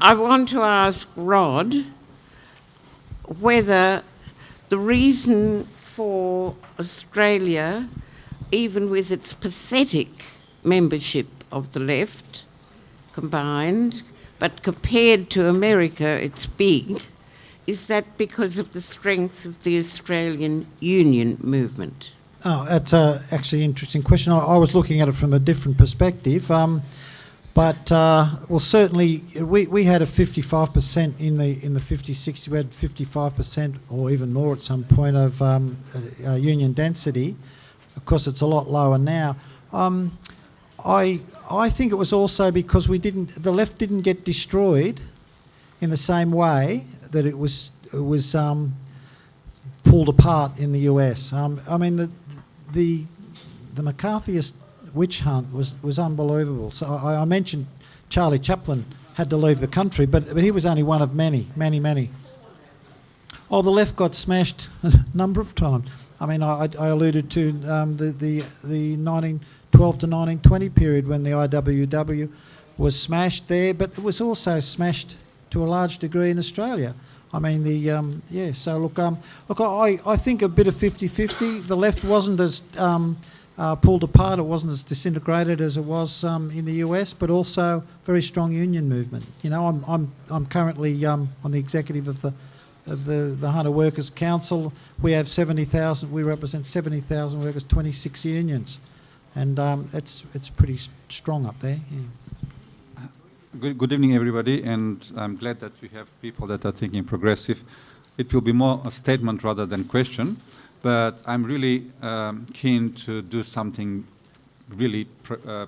I want to ask Rod whether the reason for Australia, even with its pathetic membership of the left combined, but compared to America, it's big, is that because of the strength of the Australian Union movement? Oh, that's actually an interesting question. I was looking at it from a different perspective. Well, certainly we had a 55% in the 50-60. We had 55% or even more at some point of union density. Of course, it's a lot lower now. I think it was also because the left didn't get destroyed in the same way that it was pulled apart in the US. I mean, the McCarthyist witch hunt was unbelievable. So I mentioned Charlie Chaplin had to leave the country, but he was only one of many. Oh, the left got smashed a number of times. I mean, I alluded to the 1912 to 1920 period when the IWW was smashed there, but it was also smashed to a large degree in Australia. I mean, so look, I think a bit of 50-50. The left wasn't as pulled apart, it wasn't as disintegrated as it was in the US, but also very strong union movement. You know, I'm currently on the executive of the Hunter Workers Council. We have 70,000. We represent 70,000 workers, 26 unions, and it's pretty strong up there. Yeah. Good evening, everybody, and I'm glad that we have people that are thinking progressive. It will be more a statement rather than question, but I'm really keen to do something really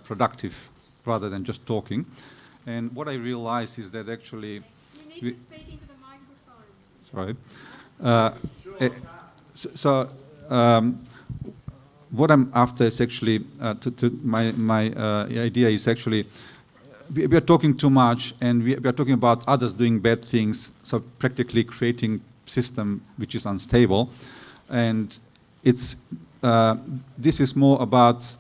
productive rather than just talking. And what I realize is that actually... You need to speak into the microphone. Sorry. What I'm after is actually, my idea is actually, we are talking too much, and we are talking about others doing bad things, so practically creating system which is unstable. And it's this is more about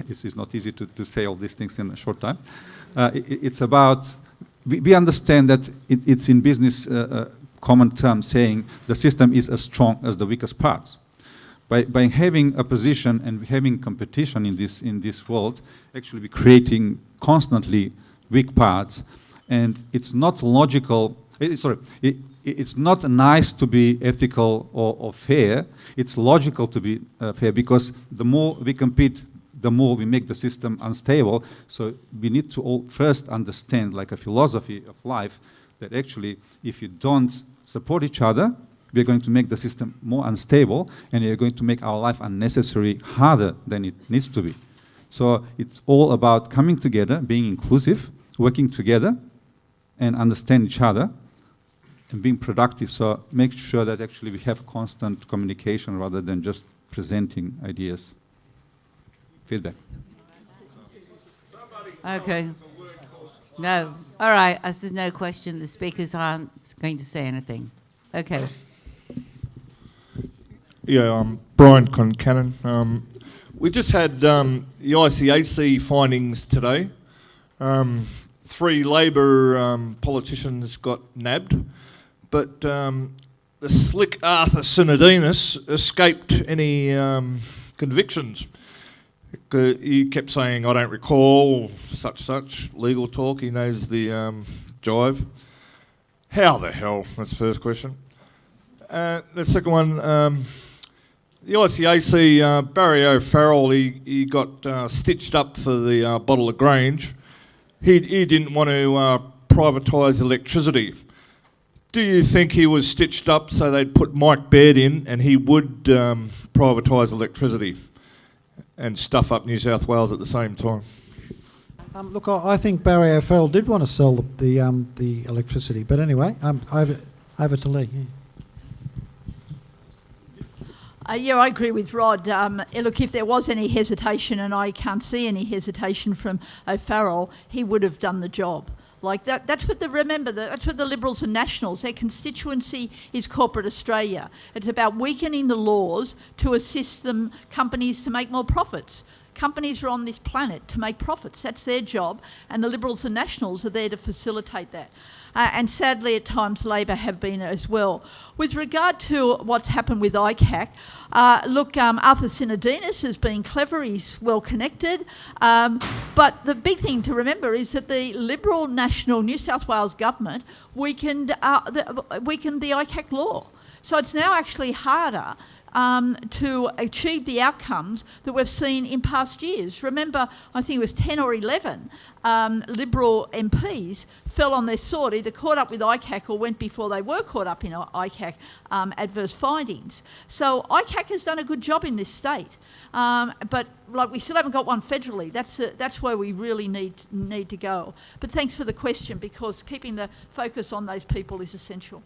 it's not easy to say all these things in a short time. It's about we understand that it's in business common terms saying the system is as strong as the weakest part. By having a position and having competition in this world, actually we're creating constantly weak parts, and it's not logical. It's not nice to be ethical or fair. It's logical to be fair, because the more we compete, the more we make the system unstable. So we need to all first understand, like a philosophy of life, that actually if you don't support each other, we're going to make the system more unstable, and you're going to make our life unnecessarily harder than it needs to be. So it's all about coming together, being inclusive, working together, and understand each other, and being productive. So make sure that actually we have constant communication rather than just presenting ideas. Feedback. Okay. No. All right. As there's no question, the speakers aren't going to say anything. Okay. Yeah, Brian Concannon. We just had the ICAC findings today. 3 Labor politicians got nabbed, but the slick Arthur Sinodinos escaped any convictions. He kept saying, I don't recall, such, legal talk. He knows the jive. How the hell? That's the first question. The second one, the ICAC, Barry O'Farrell, he got stitched up for the bottle of Grange. He didn't want to privatise electricity. Do you think he was stitched up so they'd put Mike Baird in and he would privatise electricity and stuff up New South Wales at the same time? Look, I think Barry O'Farrell did want to sell the electricity, but anyway, over to Lee. Yeah, I agree with Rod. Look, if there was any hesitation, and I can't see any hesitation from O'Farrell, he would have done the job. Like that. That's what that's what the Liberals and Nationals, their constituency is corporate Australia. It's about weakening the laws to assist companies to make more profits. Companies are on this planet to make profits. That's their job, and the Liberals and Nationals are there to facilitate that. And sadly, at times, Labor have been as well. With regard to what's happened with ICAC, Arthur Sinodinos has been clever, he's well connected, but the big thing to remember is that the Liberal National New South Wales government weakened the ICAC law. So it's now actually harder to achieve the outcomes that we've seen in past years. Remember, I think it was 10 or 11 Liberal MPs fell on their sword, either caught up with ICAC or went before they were caught up in ICAC adverse findings. So ICAC has done a good job in this state, but we still haven't got one federally. That's where we really need to go. But thanks for the question, because keeping the focus on those people is essential.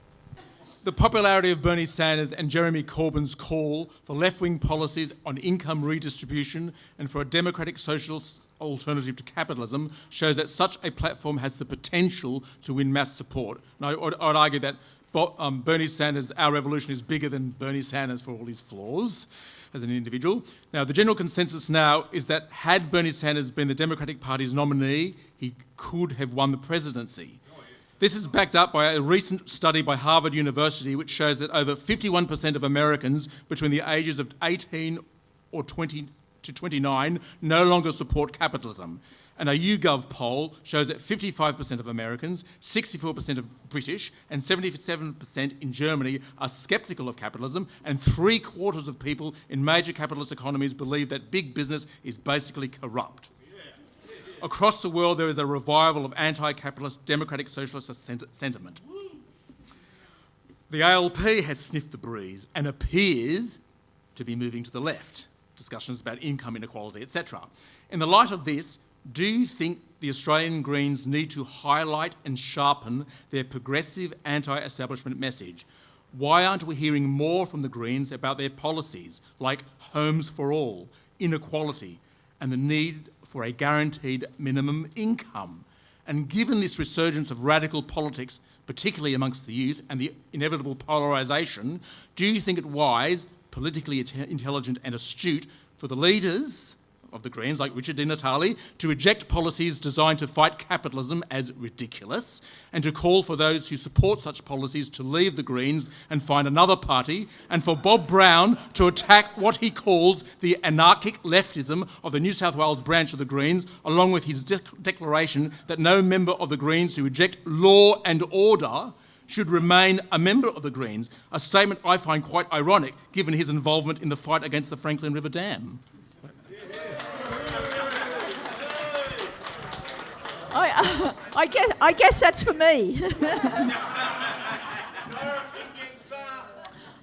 The popularity of Bernie Sanders and Jeremy Corbyn's call for left-wing policies on income redistribution and for a democratic socialist alternative to capitalism shows that such a platform has the potential to win mass support. And I'd argue that Bernie Sanders, Our Revolution, is bigger than Bernie Sanders for all his flaws as an individual. Now, the general consensus now is that had Bernie Sanders been the Democratic Party's nominee, he could have won the presidency. This is backed up by a recent study by Harvard University, which shows that over 51% of Americans between the ages of 18 or 20 to 29 no longer support capitalism. And a YouGov poll shows that 55% of Americans, 64% of British, and 77% in Germany are sceptical of capitalism, and 3/4 of people in major capitalist economies believe that big business is basically corrupt. Across the world, there is a revival of anti-capitalist, democratic socialist sentiment. The ALP has sniffed the breeze and appears to be moving to the left. Discussions about income inequality, etc. In the light of this, do you think the Australian Greens need to highlight and sharpen their progressive anti-establishment message? Why aren't we hearing more from the Greens about their policies like homes for all, inequality, and the need for a guaranteed minimum income? And given this resurgence of radical politics, particularly amongst the youth, and the inevitable polarisation, do you think it wise, politically intelligent and astute for the leaders of the Greens, like Richard Di Natale, to reject policies designed to fight capitalism as ridiculous, and to call for those who support such policies to leave the Greens and find another party, and for Bob Brown to attack what he calls the anarchic leftism of the New South Wales branch of the Greens, along with his declaration that no member of the Greens who reject law and order should remain a member of the Greens, a statement I find quite ironic given his involvement in the fight against the Franklin River Dam. I guess that's for me.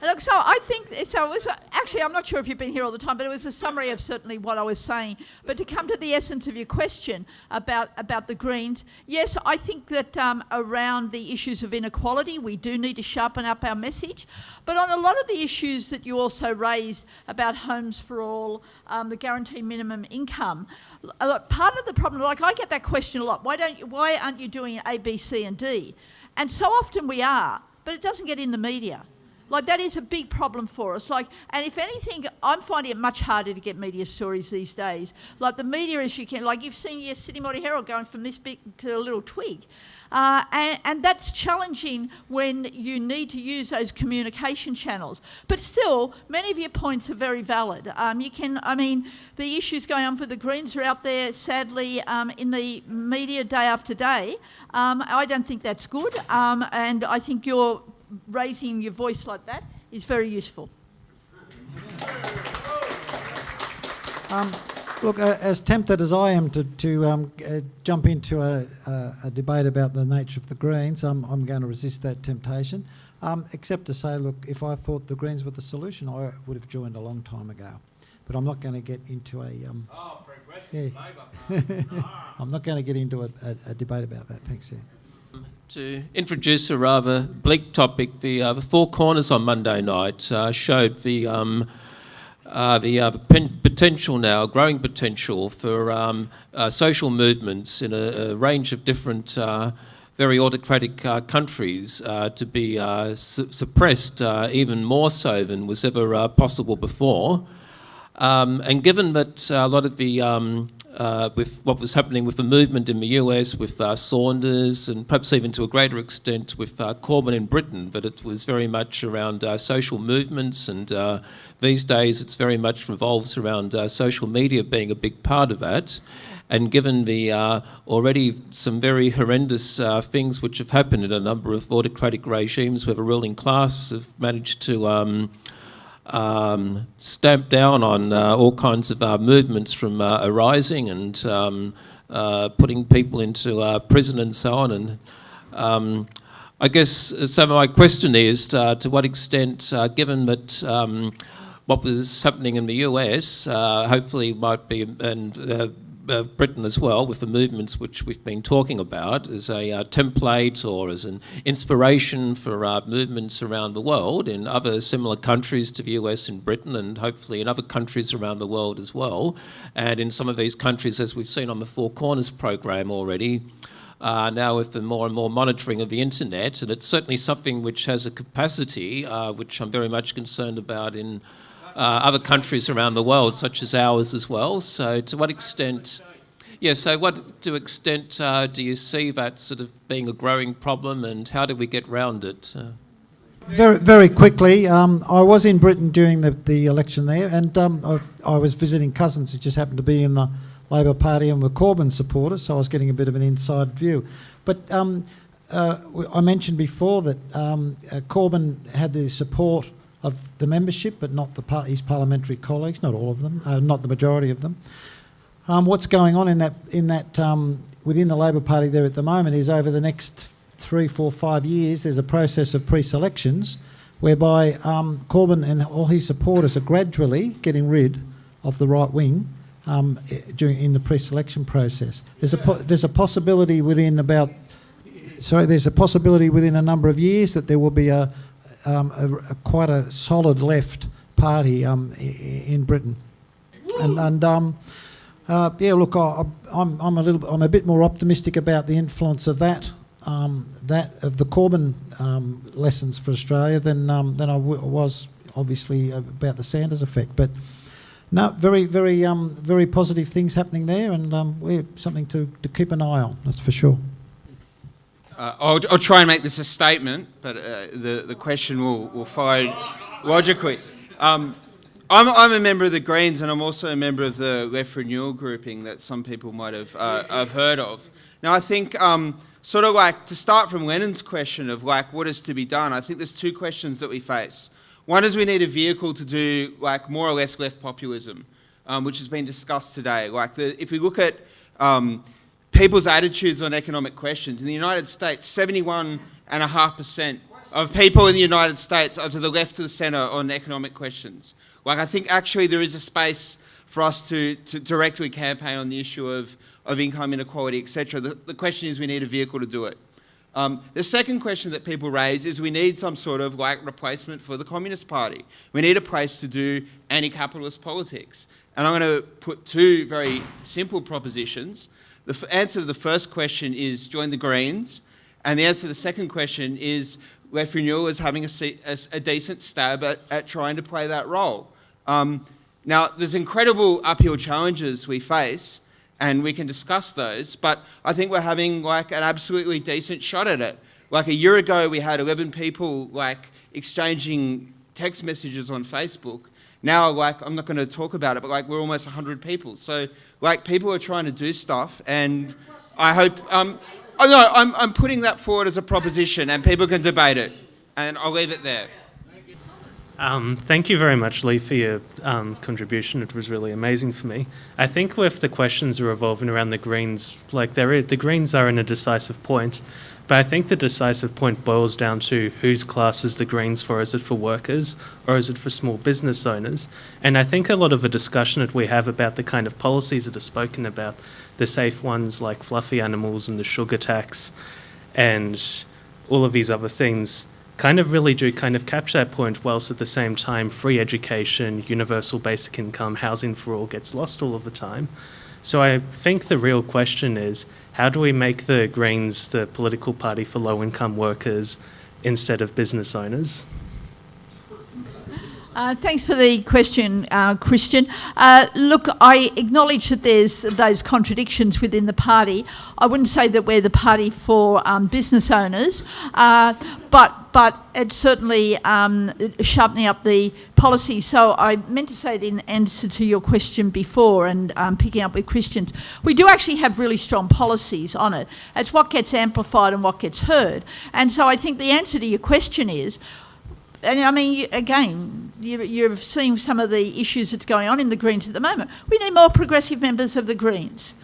Look, so I think, so it was, actually, I'm not sure if you've been here all the time, but it was a summary of certainly what I was saying. But to come to the essence of your question about the Greens, yes, I think that around the issues of inequality, we do need to sharpen up our message. But on a lot of the issues that you also raised about homes for all, the guaranteed minimum income, part of the problem, like I get that question a lot, why aren't you doing A, B, C and D? And so often we are, but it doesn't get in the media. Like, that is a big problem for us. Like, and if anything, I'm finding it much harder to get media stories these days. Like, the media, as you can, like you've seen your Sydney Morning Herald going from this big to a little twig. And that's challenging when you need to use those communication channels. But still, many of your points are very valid. The issues going on for the Greens are out there, sadly, in the media day after day. I don't think that's good. And I think you're raising your voice like that is very useful. Look, as tempted as I am to jump into a debate about the nature of the Greens, I'm going to resist that temptation, except to say, look, if I thought the Greens were the solution, I would have joined a long time ago. But I'm not going to get into I'm not going to get into a debate about that. Thanks, Sam. To introduce a rather bleak topic, the Four Corners on Monday night showed the potential now, growing potential for social movements in a range of different very autocratic countries to be suppressed even more so than was ever possible before. And given that a lot of the, with what was happening with the movement in the US, with Saunders, and perhaps even to a greater extent with Corbyn in Britain, that it was very much around social movements, and these days it's very much revolves around social media being a big part of that. And given the already some very horrendous things which have happened in a number of autocratic regimes where the ruling class have managed to stamp down on all kinds of movements from arising and putting people into prison and so on. And I guess so my question is to what extent, given that what was happening in the US hopefully might be, and Britain as well, with the movements which we've been talking about, as a template or as an inspiration for movements around the world in other similar countries to the US and Britain, and hopefully in other countries around the world as well. And in some of these countries, as we've seen on the Four Corners program already, now with the more and more monitoring of the internet, and it's certainly something which has a capacity, which I'm very much concerned about in other countries around the world, such as ours as well. So to what extent, to extent do you see that sort of being a growing problem, and how do we get round it? Very, very quickly, I was in Britain during the election there, and I was visiting cousins who just happened to be in the Labor Party and were Corbyn supporters, so I was getting a bit of an inside view. But I mentioned before that Corbyn had the support of the membership, but not his parliamentary colleagues, not all of them, not the majority of them. What's going on in that within the Labor Party there at the moment is over the next 3, 4, 5 years, there's a process of pre-selections whereby Corbyn and all his supporters are gradually getting rid of the right wing in the pre-selection process. There's a possibility within a number of years that there will be quite a solid left party in Britain, look, I'm a bit more optimistic about the influence of that of the Corbyn lessons for Australia than I was obviously about the Sanders effect. But no, very very positive things happening there, and we're something to keep an eye on. That's for sure. I'll try and make this a statement, but the question will follow logically. I'm a member of the Greens, and I'm also a member of the Left Renewal grouping that some people might have heard of. Now, I think sort of like to start from Lennon's question of like what is to be done, I think there's two questions that we face. One is we need a vehicle to do like more or less left populism, which has been discussed today. Like if we look at people's attitudes on economic questions. In the United States, 71.5% of people in the United States are to the left of the centre on economic questions. Like, I think actually there is a space for us to directly campaign on the issue of income inequality, etc. The question is we need a vehicle to do it. The second question that people raise is we need some sort of like replacement for the Communist Party. We need a place to do anti-capitalist politics. And I'm going to put two very simple propositions. The answer to the first question is join the Greens, and the answer to the second question is Left Renewal is having a decent stab at trying to play that role. Now, there's incredible uphill challenges we face, and we can discuss those, but I think we're having like an absolutely decent shot at it. Like a year ago, we had 11 people like exchanging text messages on Facebook. Now, like, I'm not going to talk about it, but like we're almost 100 people. So, like, people are trying to do stuff, and I hope. I'm putting that forward as a proposition, and people can debate it, and I'll leave it there. Thank you very much, Lee, for your contribution. It was really amazing for me. I think if the questions are revolving around the Greens, like the Greens are in a decisive point, but I think the decisive point boils down to whose class is the Greens for. Is it for workers or is it for small business owners? And I think a lot of the discussion that we have about the kind of policies that are spoken about, the safe ones like fluffy animals and the sugar tax and all of these other things, kind of really do kind of capture that point, whilst at the same time free education, universal basic income, housing for all gets lost all of the time. So I think the real question is, how do we make the Greens the political party for low-income workers instead of business owners? Thanks for the question, Christian. Look, I acknowledge that there's those contradictions within the party. I wouldn't say that we're the party for business owners, but it's certainly sharpening up the policy. So I meant to say it in answer to your question before, and picking up with Christians. We do actually have really strong policies on it. It's what gets amplified and what gets heard. And so I think the answer to your question is, and I mean, you've seen some of the issues that's going on in the Greens at the moment. We need more progressive members of the Greens.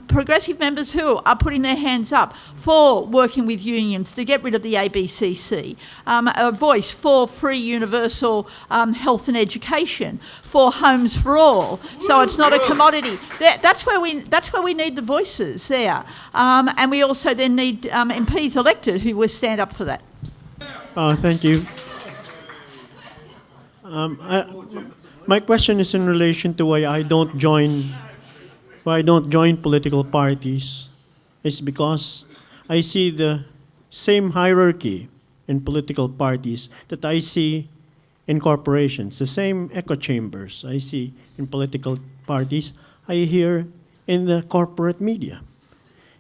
Progressive members who are putting their hands up for working with unions to get rid of the ABCC. A voice for free universal health and education, for homes for all, so it's not a commodity. That's where we need the voices there. And we also then need MPs elected who will stand up for that. Thank you. My question is in relation to why I don't join political parties. It's because I see the same hierarchy in political parties that I see in corporations, the same echo chambers I see in political parties, I hear in the corporate media.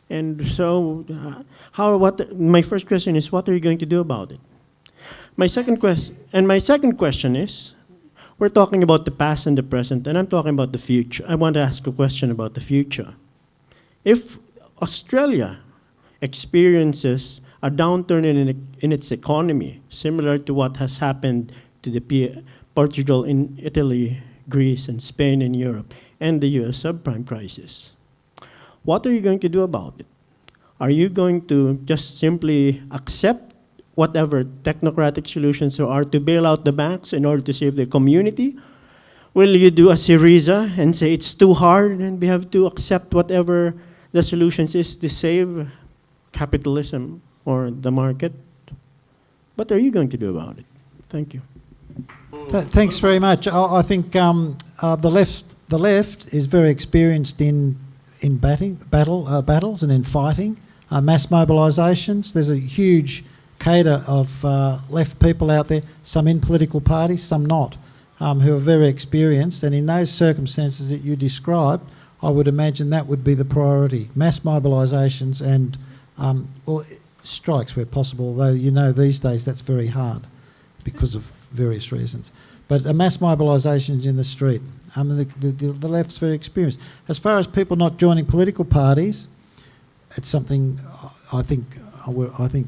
And so, my first question is, what are you going to do about it? My second question is, we're talking about the past and the present, and I'm talking about the future. I want to ask a question about the future. If Australia experiences a downturn in its economy, similar to what has happened to Portugal, in Italy, Greece, and Spain in Europe, and the US subprime crisis, what are you going to do about it? Are you going to just simply accept whatever technocratic solutions there are to bail out the banks in order to save the community? Will you do a Syriza and say it's too hard and we have to accept whatever the solutions is to save capitalism or the market? What are you going to do about it? Thank you. Thanks very much. I think the left is very experienced in battles and in fighting, mass mobilisations. There's a huge cadre of left people out there, some in political parties, some not, who are very experienced. And in those circumstances that you described, I would imagine that would be the priority. Mass mobilisations and strikes where possible, though these days that's very hard because of various reasons. But mass mobilisations in the street. The left's very experienced. As far as people not joining political parties, it's something I think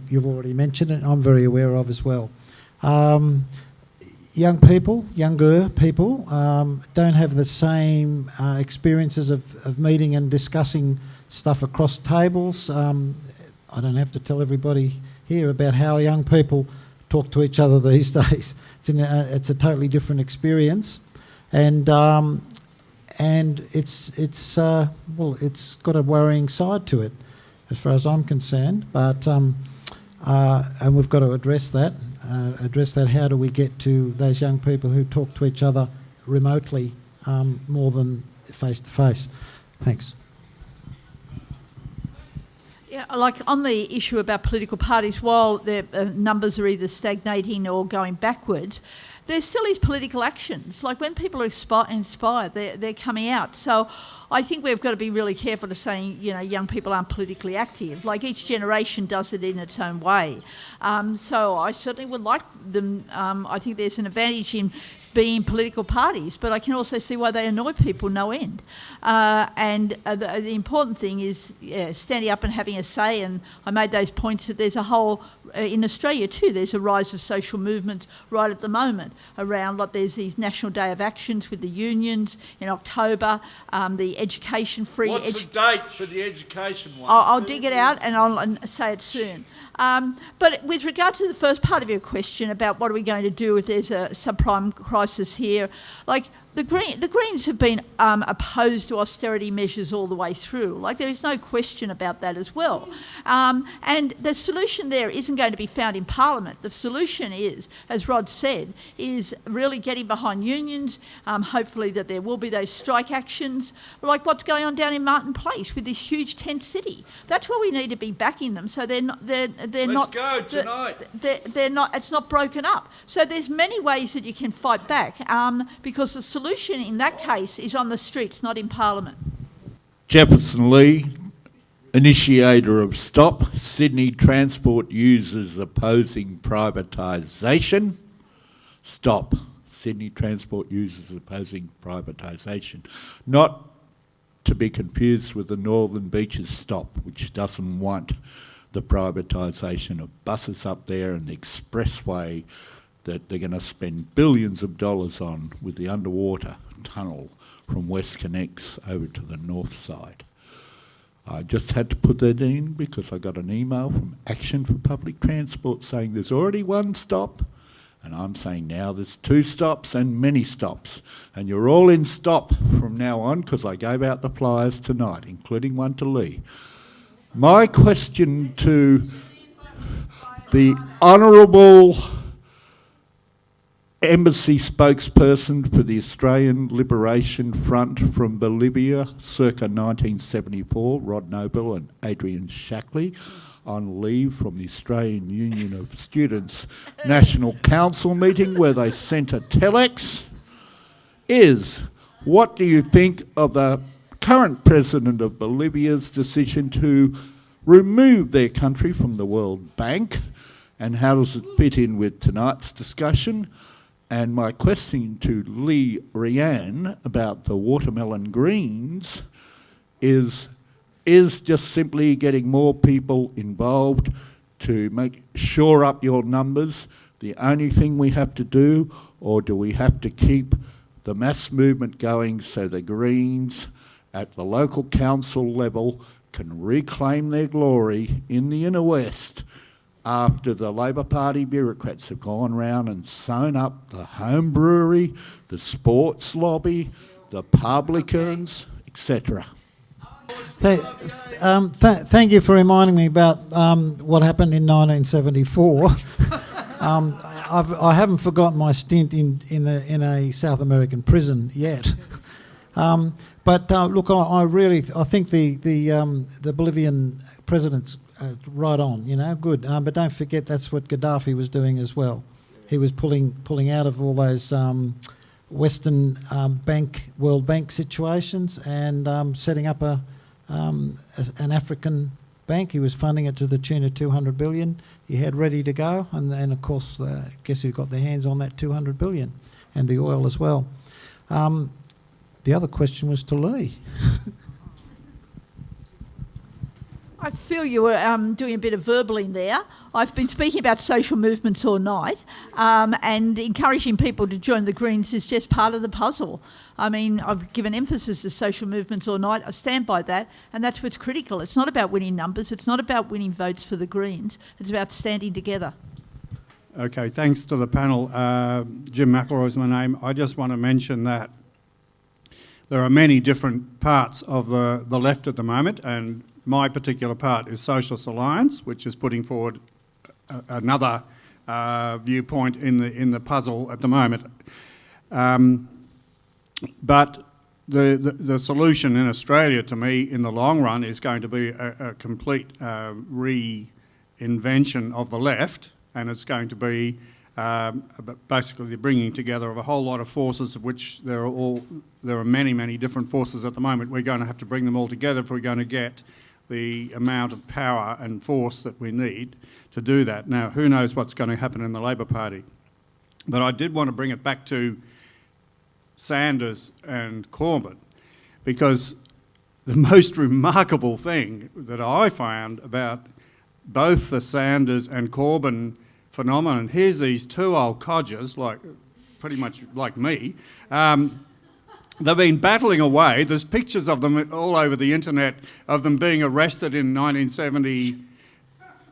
you've already mentioned it, I'm very aware of as well. Younger people don't have the same experiences of meeting and discussing stuff across tables. I don't have to tell everybody here about how young people talk to each other these days. It's a totally different experience, and it's got a worrying side to it, as far as I'm concerned. But and we've got to address that. How do we get to those young people who talk to each other remotely more than face to face? Thanks. Yeah, like on the issue about political parties, while their numbers are either stagnating or going backwards, there still is political actions. Like when people are inspired, they're coming out. So I think we've got to be really careful to saying, young people aren't politically active. Like each generation does it in its own way. So I certainly would like them. I think there's an advantage in being in political parties, but I can also see why they annoy people no end. And the important thing is standing up and having a say. And I made those points that there's a whole, in Australia too, there's a rise of social movements right at the moment around, like there's these National Day of Actions with the unions in October, the education free... What's the date for the education one? I'll dig it out and I'll say it soon. But with regard to the first part of your question about what are we going to do if there's a subprime crisis here, like the Greens have been opposed to austerity measures all the way through. Like there is no question about that as well. And the solution there isn't going to be found in Parliament. The solution is, as Rod said, is really getting behind unions. Hopefully that there will be those strike actions, like what's going on down in Martin Place with this huge tent city. That's where we need to be backing them, so they're not. Let's go tonight. They're not. It's not broken up. So there's many ways that you can fight back. back, because the solution in that case is on the streets, not in Parliament. Jefferson Lee, initiator of Stop Sydney Transport Users Opposing Privatisation. Stop Sydney Transport Users Opposing Privatisation. Not to be confused with the Northern Beaches Stop, which doesn't want the privatisation of buses up there and the expressway that they're going to spend billions of dollars on with the underwater tunnel from WestConnex over to the north side. I just had to put that in because I got an email from Action for Public Transport saying there's already one stop, and I'm saying now there's 2 stops and many stops. And you're all in stop from now on because I gave out the flyers tonight, including one to Lee. My question to the Honourable Embassy spokesperson for the Australian Liberation Front from Bolivia circa 1974, Rod Noble and Adrian Shackley, on leave from the Australian Union of Students National Council meeting where they sent a telex, is what do you think of the current president of Bolivia's decision to remove their country from the World Bank, and how does it fit in with tonight's discussion? And my question to Rhiannon about the watermelon greens is just simply getting more people involved to shore up your numbers the only thing we have to do, or do we have to keep the mass movement going so the Greens at the local council level can reclaim their glory in the inner west after the Labor Party bureaucrats have gone round and sewn up the home brewery, the sports lobby, the publicans, etc.? Thank you for reminding me about what happened in 1974. I haven't forgotten my stint in a South American prison yet. But look, I think the Bolivian president's right on, good. But don't forget that's what Gaddafi was doing as well. He was pulling out of all those Western World Bank situations and setting up an African bank. He was funding it to the tune of 200 billion. He had ready to go, and of course, guess who got their hands on that 200 billion and the oil as well. The other question was to Lee. I feel you were doing a bit of verbaling there. I've been speaking about social movements all night, and encouraging people to join the Greens is just part of the puzzle. I mean, I've given emphasis to social movements all night. I stand by that, and that's what's critical. It's not about winning numbers. It's not about winning votes for the Greens. It's about standing together. Okay, thanks to the panel. Jim McElroy is my name. I just want to mention that there are many different parts of the left at the moment, and my particular part is Socialist Alliance, which is putting forward another viewpoint in the puzzle at the moment. But the solution in Australia, to me, in the long run, is going to be a complete reinvention of the left, and it's going to be basically the bringing together of a whole lot of forces, of which there are many different forces at the moment. We're going to have to bring them all together if we're going to get the amount of power and force that we need to do that. Now, who knows what's going to happen in the Labor Party? But I did want to bring it back to Sanders and Corbyn, because the most remarkable thing that I found about both the Sanders and Corbyn phenomenon, here's these two old codgers, pretty much like me, they've been battling away. There's pictures of them all over the internet of them being arrested in 1970,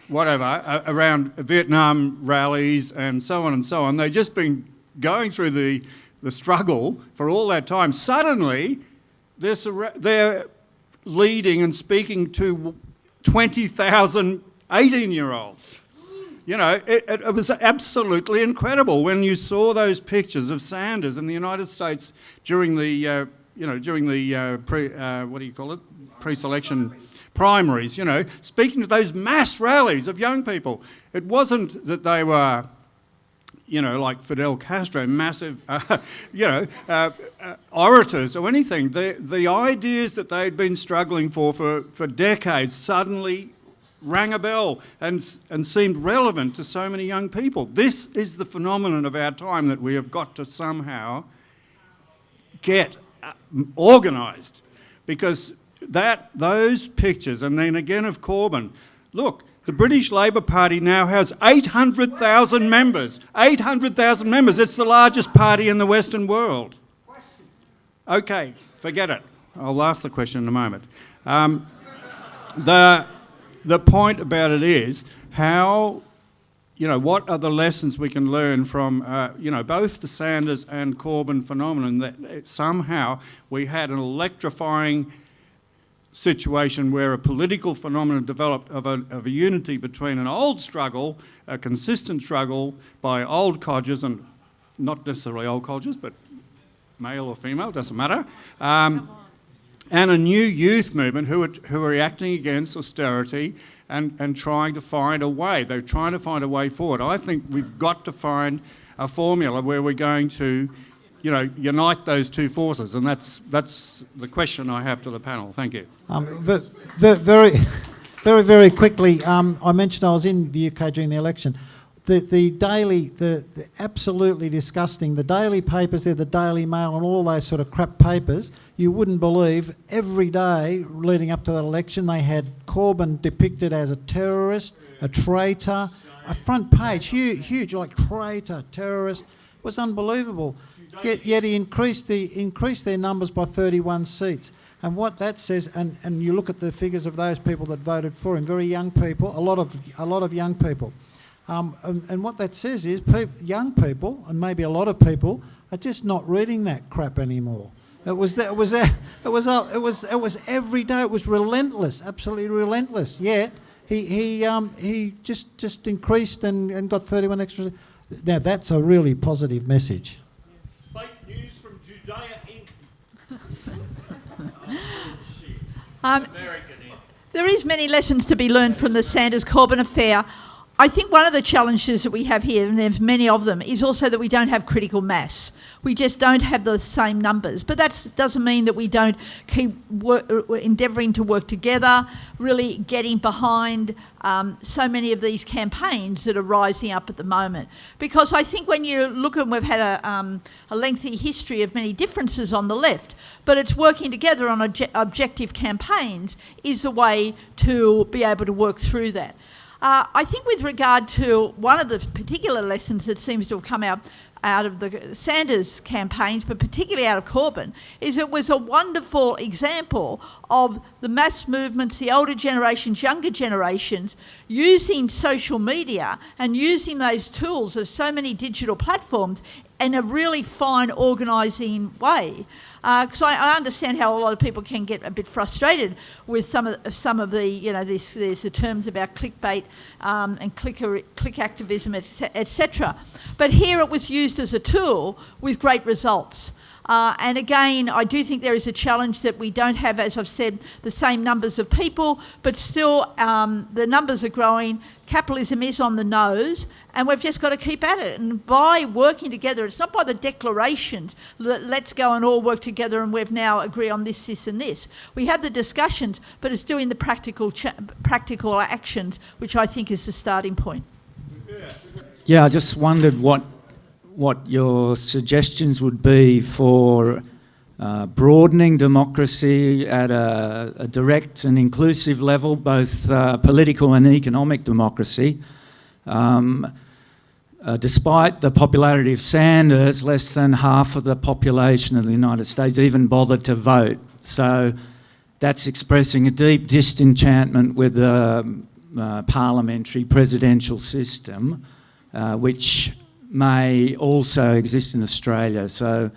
whatever, around Vietnam rallies and so on and so on. They've just been going through the struggle for all that time. Suddenly, they're leading and speaking to 20,000 18-year-olds. You know, it was absolutely incredible when you saw those pictures of Sanders in the United States during the, pre-selection primaries, speaking to those mass rallies of young people. It wasn't that they were, like Fidel Castro, massive, orators or anything. The ideas that they'd been struggling for decades suddenly rang a bell and seemed relevant to so many young people. This is the phenomenon of our time that we have got to somehow get organised, because those pictures, and then again of Corbyn, look, the British Labour Party now has 800,000 members. 800,000 members. It's the largest party in the Western world. Okay, forget it. I'll ask the question in a moment. The point about it is how, what are the lessons we can learn from, both the Sanders and Corbyn phenomenon, that somehow we had an electrifying situation where a political phenomenon developed of a unity between an old struggle, a consistent struggle by old codgers, and not necessarily old codgers, but male or female, doesn't matter, and a new youth movement who are reacting against austerity and trying to find a way. They're trying to find a way forward. I think we've got to find a formula where we're going to unite those two forces, and that's the question I have to the panel. Thank you. Very, very, very quickly, I mentioned I was in the UK during the election. The absolutely disgusting, the daily papers there, the Daily Mail and all those sort of crap papers, you wouldn't believe, every day leading up to that election, they had Corbyn depicted as a terrorist, a traitor, a front page, huge, like traitor, terrorist. It was unbelievable. Yet he increased their numbers by 31 seats. And what that says, and you look at the figures of those people that voted for him, very young people, a lot of young people. And what that says is young people, and maybe a lot of people, are just not reading that crap anymore. It was every day. It was relentless, absolutely relentless. Yet he just increased and got 31 extra. Now that's a really positive message. Fake news from Judea Inc. There is many lessons to be learned from the Sanders-Corbyn affair. I think one of the challenges that we have here, and there's many of them, is also that we don't have critical mass. We just don't have the same numbers. But that doesn't mean that we don't keep endeavouring to work together, really getting behind so many of these campaigns that are rising up at the moment. Because I think when you look, and we've had a lengthy history of many differences on the left, but it's working together on objective campaigns is a way to be able to work through that. I think with regard to one of the particular lessons that seems to have come out of the Sanders campaigns, but particularly out of Corbyn, is it was a wonderful example of the mass movements, the older generations, younger generations, using social media and using those tools of so many digital platforms in a really fine organising way. Because I understand how a lot of people can get a bit frustrated with some of the there's the terms about clickbait and click activism, etc. But here it was used as a tool with great results. And again, I do think there is a challenge that we don't have, as I've said, the same numbers of people, but still the numbers are growing. Capitalism is on the nose, and we've just got to keep at it. And by working together, it's not by the declarations, let's go and all work together and we've now agree on this, this and this. We have the discussions, but it's doing the practical actions, which I think is the starting point. Yeah, I just wondered what your suggestions would be for broadening democracy at a direct and inclusive level, both political and economic democracy. Despite the popularity of Sanders, less than half of the population of the United States even bothered to vote. So that's expressing a deep disenchantment with the parliamentary presidential system, which may also exist in Australia. So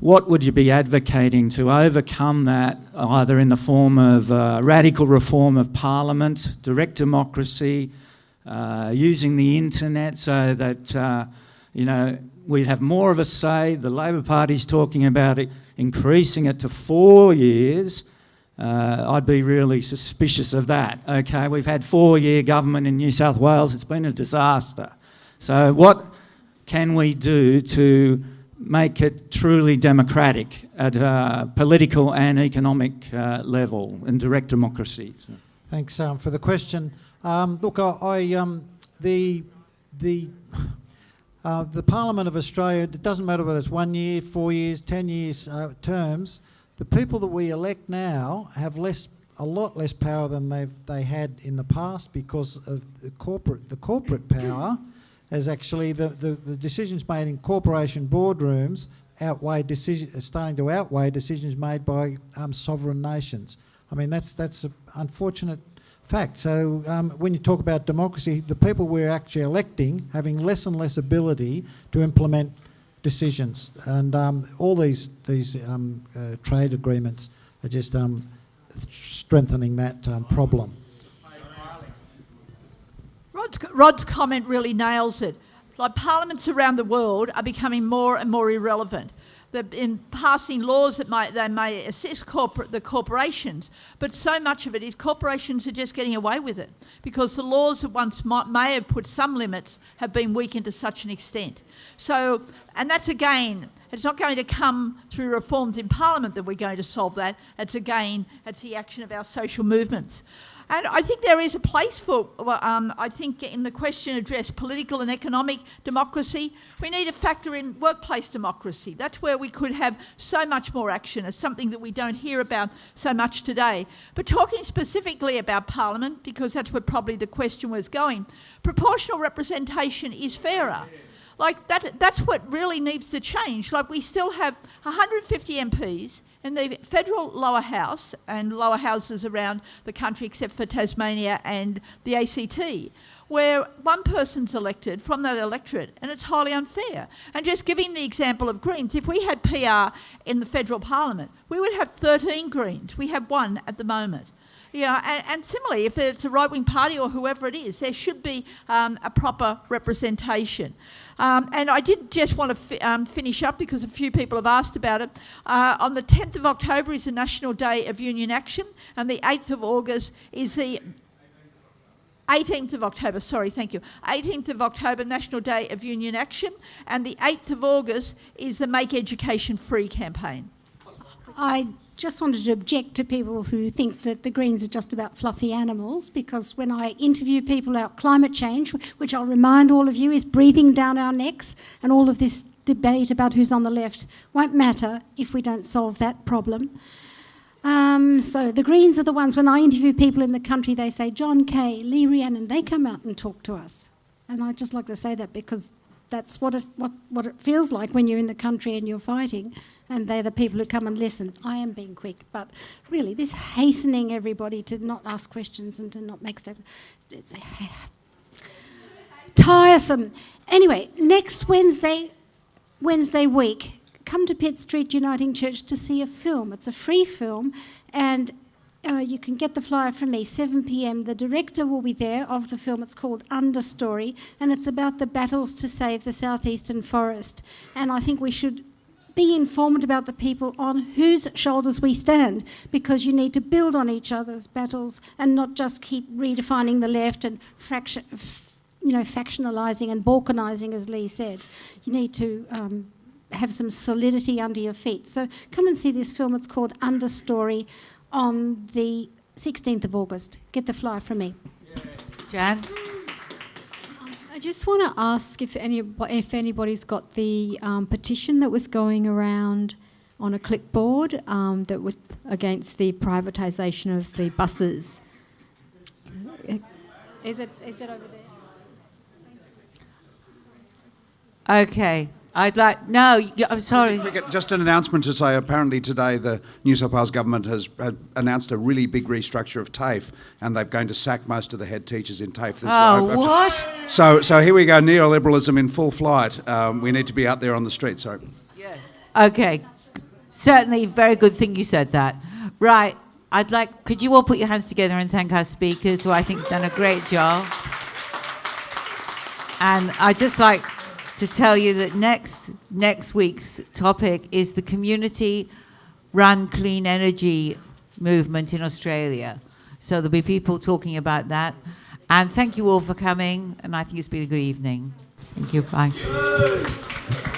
what would you be advocating to overcome that, either in the form of radical reform of Parliament, direct democracy, using the internet so that we'd have more of a say? The Labor Party's talking about it, increasing it to 4 years. I'd be really suspicious of that. Okay, we've had 4-year government in New South Wales. It's been a disaster. So what can we do to make it truly democratic at a political and economic level in direct democracy? Thanks for the question. Look, the Parliament of Australia, it doesn't matter whether it's 1 year, 4 years, 10 years terms, the people that we elect now have a lot less power than they had in the past because of the corporate power, as actually the decisions made in corporation boardrooms starting to outweigh decisions made by sovereign nations. I mean, that's an unfortunate fact. So when you talk about democracy, the people we're actually electing having less and less ability to implement decisions, and all these trade agreements are just strengthening that problem. Rod's comment really nails it. Like, parliaments around the world are becoming more and more irrelevant. In passing laws that they may assist the corporations, but so much of it is corporations are just getting away with it because the laws that once may have put some limits have been weakened to such an extent. So, and that's again, it's not going to come through reforms in Parliament that we're going to solve that. It's the action of our social movements. And I think there is a place for, I think in the question addressed, political and economic democracy, we need to factor in workplace democracy. That's where we could have so much more action. It's something that we don't hear about so much today. But talking specifically about Parliament, because that's where probably the question was going, proportional representation is fairer. Like, that's what really needs to change. Like, we still have 150 MPs in the federal lower house and lower houses around the country except for Tasmania and the ACT, where one person's elected from that electorate, and it's highly unfair. And just giving the example of Greens, if we had PR in the federal parliament, we would have 13 Greens. We have one at the moment. And similarly, if it's a right-wing party or whoever it is, there should be a proper representation. And I did just want to finish up because a few people have asked about it. On the 10th of October is the National Day of Union Action, and the 8th of August is the 18th of October, 18th of October, National Day of Union Action, and the 8th of August is the Make Education Free campaign. I just wanted to object to people who think that the Greens are just about fluffy animals, because when I interview people about climate change, which I'll remind all of you is breathing down our necks, and all of this debate about who's on the left won't matter if we don't solve that problem. So the Greens are the ones, when I interview people in the country, they say, John Kay, Lee Rhiannon, they come out and talk to us. And I'd just like to say that because that's what it feels like when you're in the country and you're fighting, and they're the people who come and listen. I am being quick, but really, this hastening everybody to not ask questions and to not make statements, it's tiresome. Anyway, next Wednesday week, come to Pitt Street Uniting Church to see a film. It's a free film, and you can get the flyer from me, 7 p.m. The director will be there of the film. It's called Understory, and it's about the battles to save the southeastern forest. And I think we should be informed about the people on whose shoulders we stand, because you need to build on each other's battles and not just keep redefining the left and factionalising and balkanising, as Lee said. You need to have some solidity under your feet. So come and see this film. It's called Understory, on the 16th of August. Get the flyer from me. Jan? I just want to ask if anybody's got the petition that was going around on a clipboard that was against the privatisation of the buses. Is it over there? Okay. I'm sorry. Just an announcement to say, apparently today the New South Wales government has announced a really big restructure of TAFE, and they're going to sack most of the head teachers in TAFE. What? So here we go, neoliberalism in full flight. We need to be out there on the street, sorry. Yeah. Okay. Certainly, very good thing you said that. Right. Could you all put your hands together and thank our speakers, who I think have done a great job. And I'd just like to tell you that next week's topic is the community-run clean energy movement in Australia. So there'll be people talking about that. And thank you all for coming, and I think it's been a good evening. Thank you. Bye.